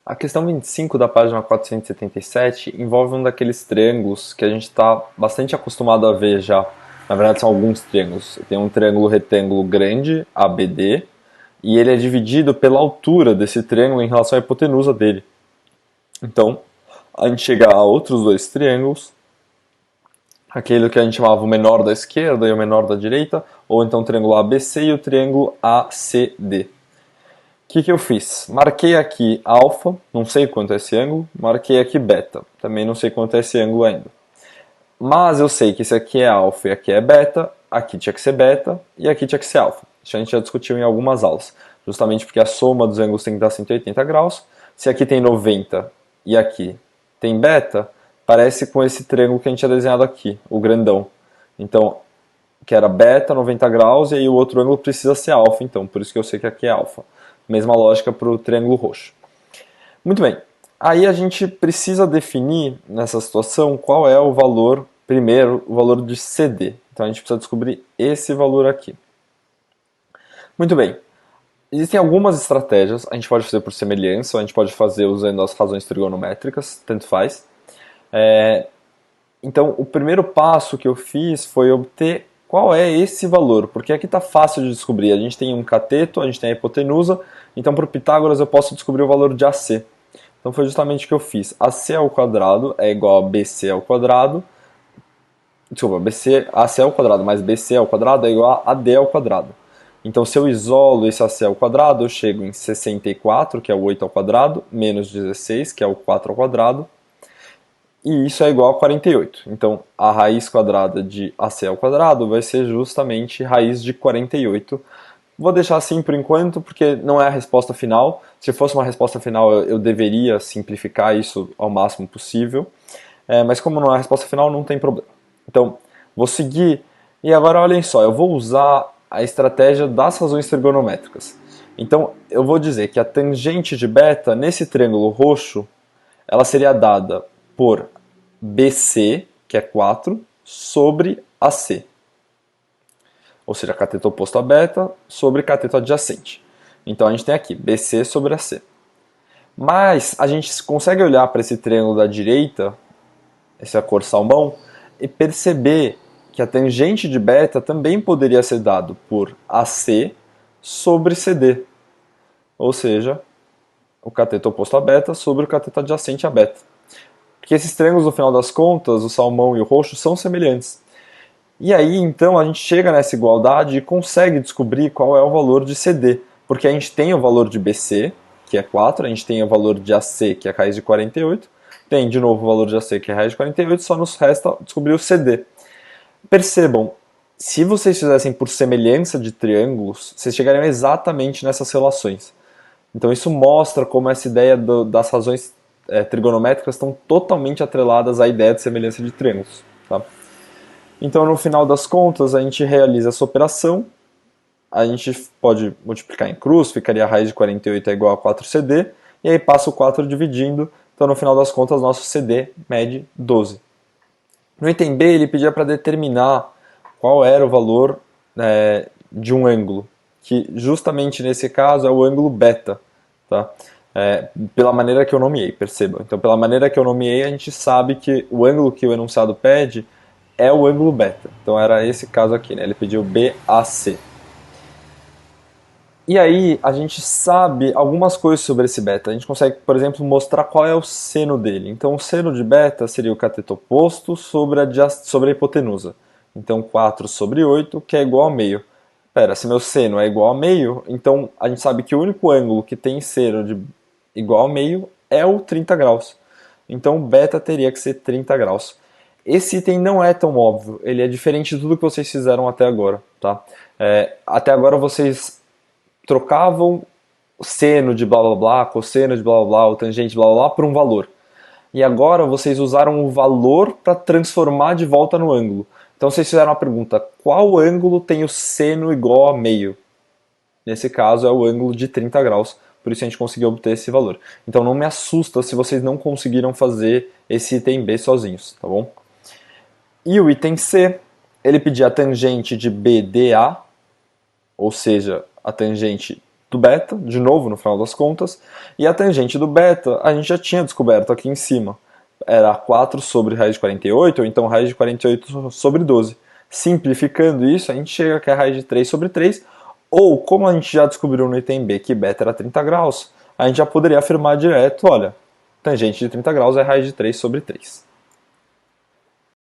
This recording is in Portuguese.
A questão 25 da página 477 envolve um daqueles triângulos que a gente está bastante acostumado a ver já. Na verdade, são alguns triângulos. Tem um triângulo retângulo grande, ABD, e ele é dividido pela altura desse triângulo em relação à hipotenusa dele. Então, a gente chega a outros dois triângulos, aquele que a gente chamava o menor da esquerda e o menor da direita, ou então o triângulo ABC e o triângulo ACD. O que eu fiz? Marquei aqui alfa, não sei quanto é esse ângulo, marquei aqui beta, também não sei quanto é esse ângulo ainda. Mas eu sei que esse aqui é alfa e aqui é beta, aqui tinha que ser beta e aqui tinha que ser alfa. Isso a gente já discutiu em algumas aulas, justamente porque a soma dos ângulos tem que dar 180 graus. Se aqui tem 90 e aqui tem beta, parece com esse triângulo que a gente tinha desenhado aqui, o grandão. Então, que era beta, 90 graus, e aí o outro ângulo precisa ser alfa, então, por isso que eu sei que aqui é alfa. Mesma lógica para o triângulo roxo. Muito bem, aí a gente precisa definir, nessa situação, qual é o valor, primeiro, o valor de CD. Então a gente precisa descobrir esse valor aqui. Muito bem, existem algumas estratégias, a gente pode fazer por semelhança, ou a gente pode fazer usando as razões trigonométricas, tanto faz. Então, o primeiro passo que eu fiz foi obter qual é esse valor, porque aqui está fácil de descobrir. A gente tem um cateto, a gente tem a hipotenusa, então para o Pitágoras eu posso descobrir o valor de AC. Então foi justamente o que eu fiz. AC ao quadrado é igual a BC ao quadrado. Desculpa, AC ao quadrado mais BC ao quadrado é igual a AD ao quadrado. Então se eu isolo esse AC ao quadrado, eu chego em 64, que é o 8 ao quadrado, menos 16, que é o 4 ao quadrado, e isso é igual a 48. Então, a raiz quadrada de AC ao quadrado vai ser justamente raiz de 48. Vou deixar assim por enquanto, porque não é a resposta final. Se fosse uma resposta final, eu deveria simplificar isso ao máximo possível. Mas como não é a resposta final, não tem problema. Então, vou seguir. E agora, olhem só, eu vou usar a estratégia das razões trigonométricas. Então, eu vou dizer que a tangente de beta, nesse triângulo roxo, ela seria dada por BC, que é 4, sobre AC. Ou seja, cateto oposto a beta sobre cateto adjacente. Então a gente tem aqui BC sobre AC. Mas a gente consegue olhar para esse triângulo da direita, essa cor salmão, e perceber que a tangente de beta também poderia ser dado por AC sobre CD. Ou seja, o cateto oposto a beta sobre o cateto adjacente a beta. Porque esses triângulos, no final das contas, o salmão e o roxo, são semelhantes. E aí, então, a gente chega nessa igualdade e consegue descobrir qual é o valor de CD. Porque a gente tem o valor de BC, que é 4, a gente tem o valor de AC, que é a raiz de 48, tem de novo o valor de AC, que é a raiz de 48, só nos resta descobrir o CD. Percebam, se vocês fizessem por semelhança de triângulos, vocês chegariam exatamente nessas relações. Então isso mostra como essa ideia das razões trigonométricas estão totalmente atreladas à ideia de semelhança de triângulos. Tá? Então, no final das contas, a gente realiza essa operação, a gente pode multiplicar em cruz, ficaria a raiz de 48 é igual a 4CD, e aí passa o 4 dividindo, então no final das contas nosso CD mede 12. No item B, ele pedia para determinar qual era o valor de um ângulo, que justamente nesse caso é o ângulo beta, tá? Pela maneira que eu nomeei, percebam. Então, pela maneira que eu nomeei, a gente sabe que o ângulo que o enunciado pede é o ângulo beta. Então, era esse caso aqui, né? Ele pediu BAC. E aí, a gente sabe algumas coisas sobre esse beta. A gente consegue, por exemplo, mostrar qual é o seno dele. Então, o seno de beta seria o cateto oposto sobre a hipotenusa. Então, 4 sobre 8, que é igual a meio. Pera, se meu seno é igual a meio, então a gente sabe que o único ângulo que tem seno de igual a meio é o 30 graus. Então, beta teria que ser 30 graus. Esse item não é tão óbvio, ele é diferente de tudo que vocês fizeram até agora. Tá? Até agora vocês trocavam seno de blá blá blá, cosseno de blá blá blá, ou tangente de blá blá blá por um valor. E agora vocês usaram o valor para transformar de volta no ângulo. Então vocês fizeram a pergunta, qual ângulo tem o seno igual a meio? Nesse caso é o ângulo de 30 graus, por isso a gente conseguiu obter esse valor. Então não me assusta se vocês não conseguiram fazer esse item B sozinhos, tá bom? E o item C, ele pedia a tangente de BDA, ou seja, a tangente do beta, de novo no final das contas, e a tangente do beta a gente já tinha descoberto aqui em cima. Era 4 sobre raiz de 48, ou então raiz de 48 sobre 12. Simplificando isso, a gente chega que é a raiz de 3 sobre 3, ou como a gente já descobriu no item B que beta era 30 graus, a gente já poderia afirmar direto, olha, tangente de 30 graus é raiz de 3 sobre 3.